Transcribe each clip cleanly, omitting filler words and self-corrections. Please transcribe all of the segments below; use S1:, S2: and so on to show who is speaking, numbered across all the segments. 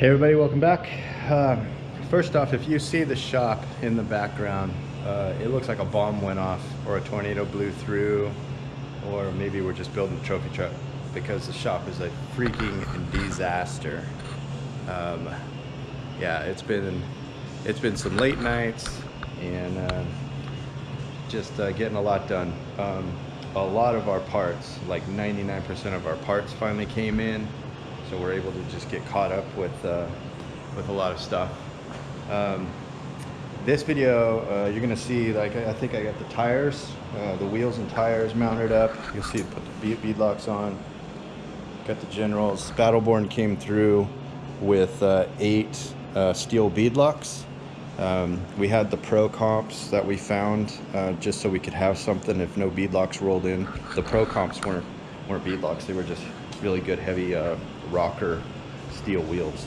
S1: Hey everybody, welcome back. First off, if you see the shop in the background, it looks like a bomb went off or a tornado blew through, or maybe we're just building a trophy truck, because the shop is a freaking disaster. Yeah, it's been some late nights and just getting a lot done. A lot of our parts, like 99% of our parts finally came in, so we're able to just get caught up with a lot of stuff. This video, you're gonna see, like, I think I got the tires, the wheels and tires mounted up. You'll see it, put the beadlocks on. Got the Generals. Battleborn came through with 8 steel beadlocks. We had the Pro comps that we found just so we could have something if no beadlocks rolled in. The Pro comps weren't beadlocks, they were just really good heavy rocker steel wheels.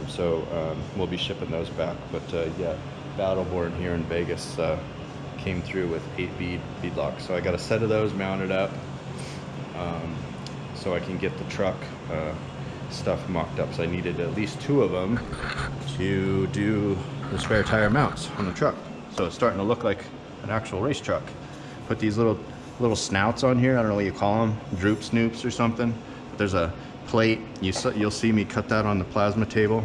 S1: So we'll be shipping those back. But yeah, Battleborn here in Vegas came through with 8 beadlocks. So I got a set of those mounted up so I can get the truck stuff mocked up. So I needed at least 2 of them to do the spare tire mounts on the truck. So it's starting to look like an actual race truck. Put these little snouts on here. I don't know what you call them, droop snoops or something. But there's a plate. You'll see me cut that on the plasma table,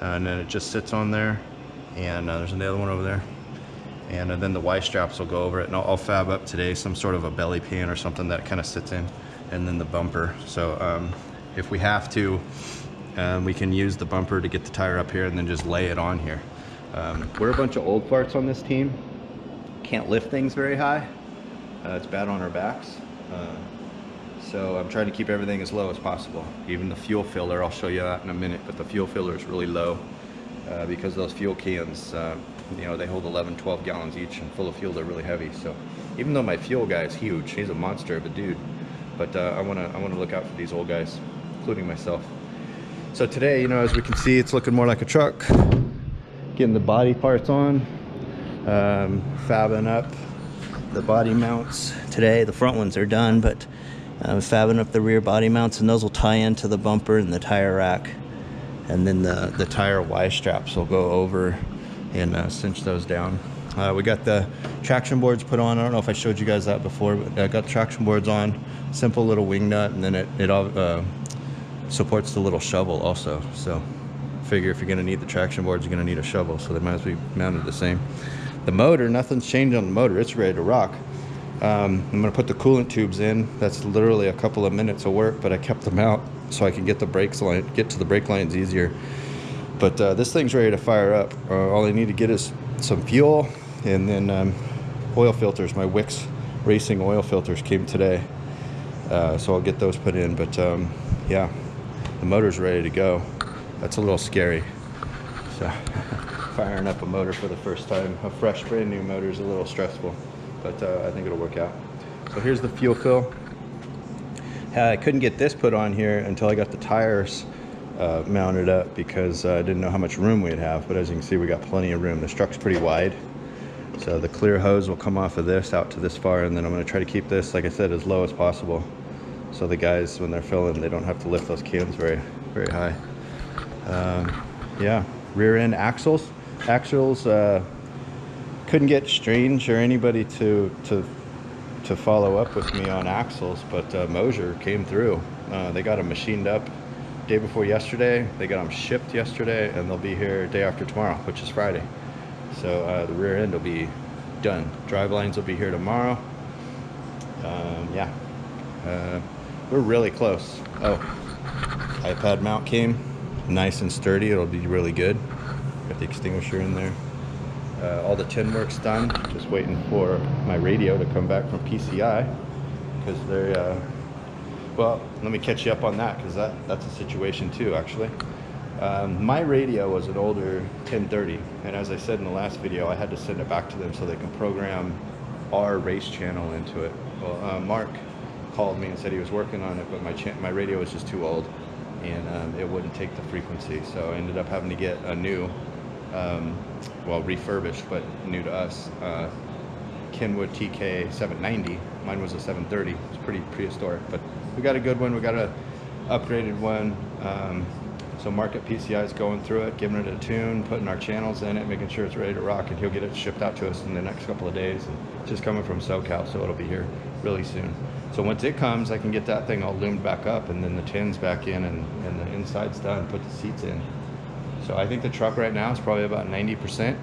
S1: and then it just sits on there. And there's another one over there. And then the Y straps will go over it. And I'll fab up today some sort of a belly pan or something that kind of sits in, and then the bumper. So if we have to, we can use the bumper to get the tire up here and then just lay it on here. We're a bunch of old farts on this team. Can't lift things very high. It's bad on our backs. So I'm trying to keep everything as low as possible. Even the fuel filler, I'll show you that in a minute, but the fuel filler is really low because those fuel cans, you know, they hold 11, 12 gallons each, and full of fuel, they're really heavy. So even though my fuel guy is huge, he's a monster of a dude, but I wanna look out for these old guys, including myself. So today, you know, as we can see, it's looking more like a truck. Getting the body parts on, fabbing up the body mounts today. The front ones are done, but fabbing up the rear body mounts, and those will tie into the bumper and the tire rack. And then the tire Y straps will go over and cinch those down. We got the traction boards put on. I don't know if I showed you guys that before, but I got the traction boards on. Simple little wing nut, and then it all supports the little shovel also. So figure if you're gonna need the traction boards, you're gonna need a shovel, so they might as well be mounted the same. The motor, nothing's changed on the motor. It's ready to rock. I'm gonna put the coolant tubes in. That's literally a couple of minutes of work, but I kept them out so I can get to the brake lines easier. But this thing's ready to fire up. All I need to get is some fuel, and then oil filters. My Wix racing oil filters came today, so I'll get those put in. But yeah, the motor's ready to go. That's a little scary. So firing up a motor for the first time, a fresh brand new motor, is a little stressful, but I think it'll work out. So here's the fuel fill. I couldn't get this put on here until I got the tires mounted up, because I didn't know how much room we'd have, but as you can see, we got plenty of room. The truck's pretty wide, so the clear hose will come off of this out to this far, and then I'm going to try to keep this, like I said, as low as possible, so the guys, when they're filling, they don't have to lift those cans very high. Yeah, rear end axles couldn't get Strange or anybody to follow up with me on axles, but Mosier came through. They got them machined up day before yesterday. They got them shipped yesterday, and they'll be here day after tomorrow, which is Friday. So the rear end will be done. Drive lines will be here tomorrow. Yeah, we're really close. Oh, iPad mount came. Nice and sturdy. It'll be really good. Got the extinguisher in there. All the tin work's done. Just waiting for my radio to come back from PCI, because they're well, let me catch you up on that, because that's a situation too, actually. My radio was an older 1030, and as I said in the last video, I had to send it back to them so they can program our race channel into it. Well, Mark called me and said he was working on it, but my radio was just too old, and it wouldn't take the frequency, so I ended up having to get a new, well, refurbished but new to us, Kenwood TK 790. Mine was a 730. It's pretty prehistoric, but we got a good one. We got a upgraded one.
S2: So Market PCI is going through it, giving it a tune, putting our channels in it, making sure it's ready to rock, and he'll get it shipped out to us in the next couple of days. And it's just coming from SoCal, so it'll be here really soon. So once it comes, I can get that thing all loomed back up, and then the tins back in, and the inside's done, put the seats in. So I think the truck right now is probably about 90%.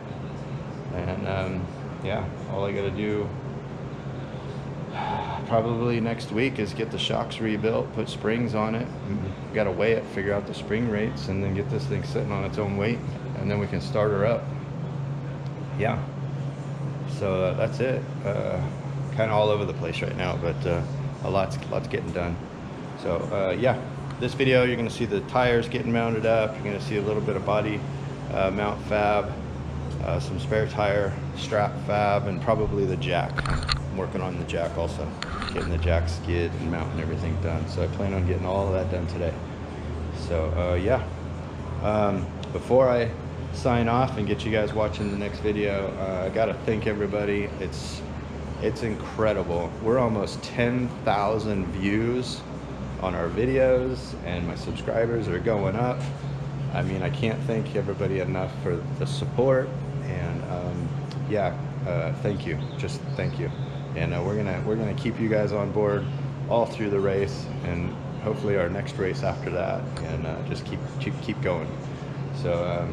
S2: And yeah, all I gotta do probably next week is get the shocks rebuilt, put springs on it, got to weigh it, figure out the spring rates, and then get this thing sitting on its own weight, and then we can start her up. Yeah, so that's it. Kind of all over the place right now, but a lot's getting done. So yeah, this video you're going to see the tires getting mounted up, you're going to see a little bit of body mount fab, some spare tire strap fab, and probably the jack. I'm working on the jack also, getting the jack skid and mount and everything done. So I plan on getting all of that done today. So yeah, before I sign off and get you guys watching the next video, I gotta thank everybody. It's incredible. We're almost 10,000 views on our videos, and my subscribers are going up. I mean, I can't thank everybody enough for the support, and yeah, thank you, just thank you. And we're gonna keep you guys on board all through the race, and hopefully our next race after that, and just keep going. So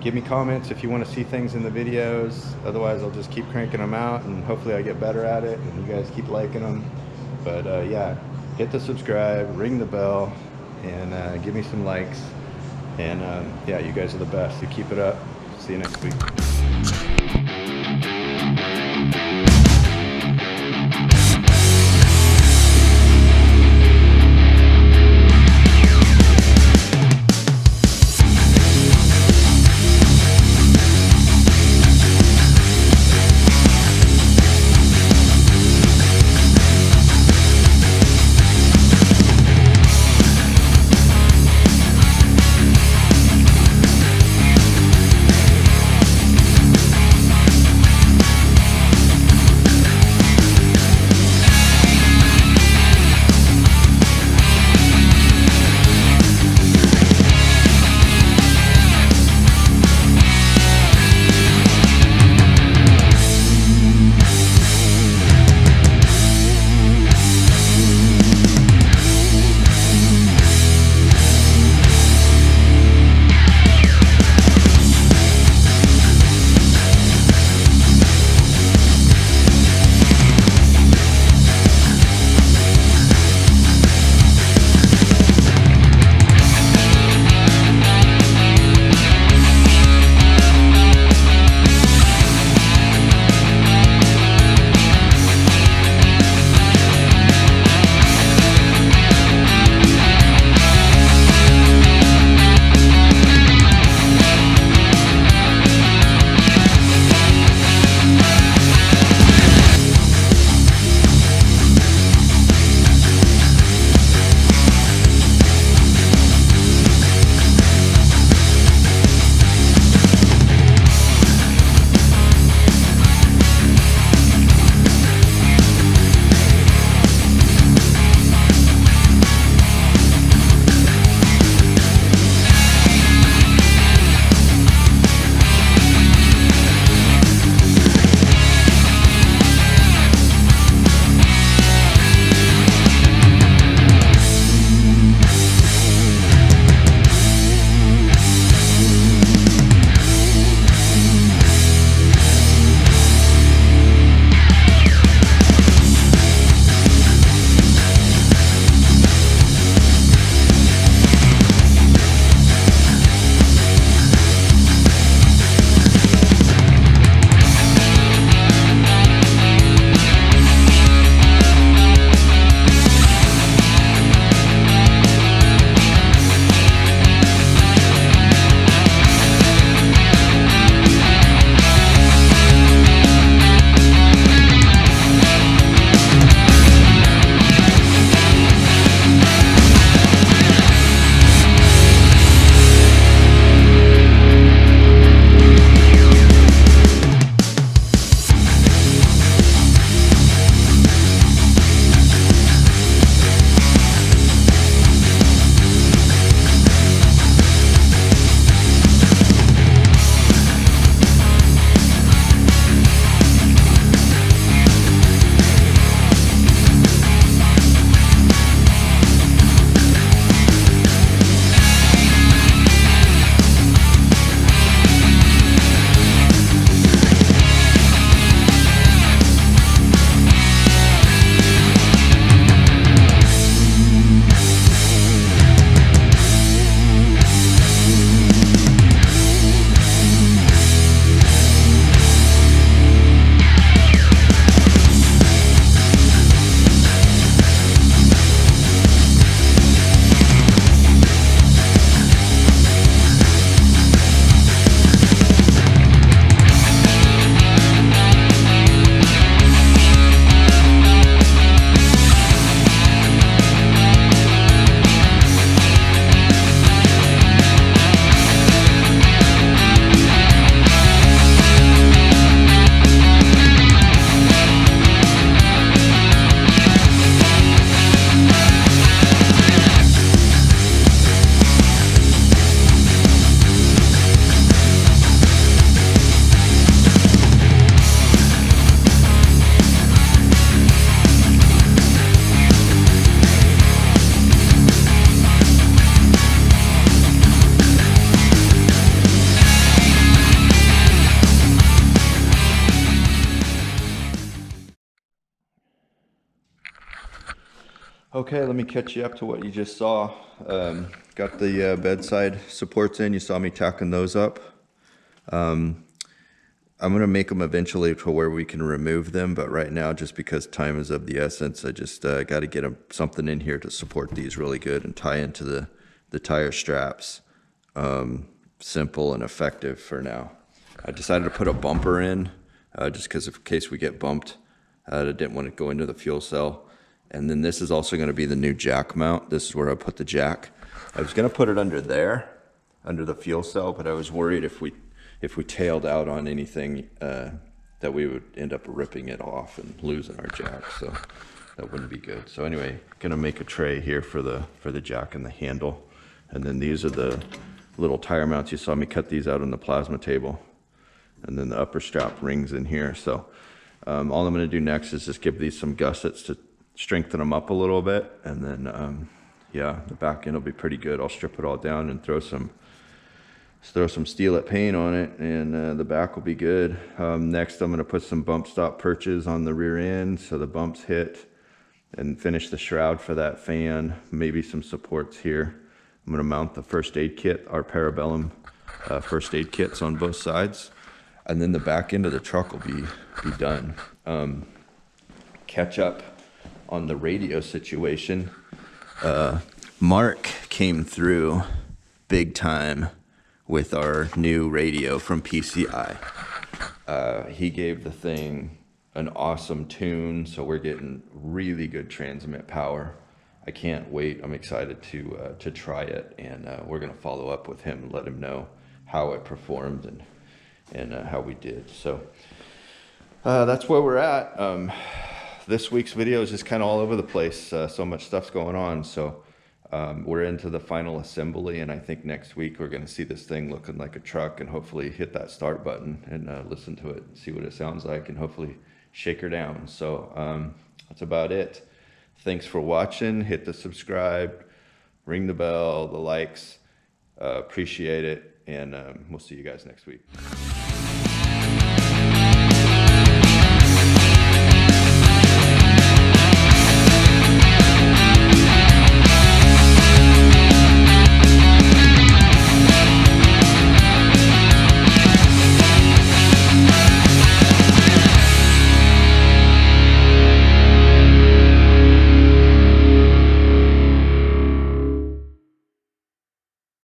S2: give me comments if you want to see things in the videos. Otherwise, I'll just keep cranking them out, and hopefully I get better at it, and you guys keep liking them. But yeah, hit the subscribe, ring the bell, and give me some likes. And yeah, you guys are the best. You keep it up. See you next week. Okay, let me catch you up to what you just saw. Got the bedside supports in. You saw me tacking those up. I'm going to make them eventually to where we can remove them, but right now, just because time is of the essence, I just got to get something in here to support these really good and tie into the tire straps. Simple and effective for now. I decided to put a bumper in just because in case we get bumped. I didn't want to go into the fuel cell. And then this is also going to be the new jack mount. This is where I put the jack. I was going to put it under there, under the fuel cell, but I was worried if we tailed out on anything that we would end up ripping it off and losing our jack, so that wouldn't be good. So anyway, gonna make a tray here for the jack and the handle, and then these are the little tire mounts. You saw me cut these out on the plasma table, and then the upper strap rings in here. So all I'm gonna do next is just give these some gussets to strengthen them up a little bit, and then yeah, the back end will be pretty good. I'll strip it all down and throw some Steel-It paint on it, and the back will be good. Next, I'm going to put some bump stop perches on the rear end so the bumps hit, and finish the shroud for that fan, maybe some supports here. I'm going to mount the first aid kit, our Parabellum first aid kits on both sides, and then the back end of the truck will be done. Catch up on the radio situation. Mark came through big time with our new radio from PCI. He gave the thing an awesome tune, so we're getting really good transmit power. I can't wait. I'm excited to try it, and we're gonna follow up with him and let him know how it performed and how we did. So that's where we're at. This week's video is just kind of all over the place. So much stuff's going on. So we're into the final assembly, and I think next week we're going to see this thing looking like a truck, and hopefully hit that start button and listen to it and see what it sounds like, and hopefully shake her down. So that's about it. Thanks for watching. Hit the subscribe, ring the bell, the likes. Appreciate it, and we'll see you guys next week.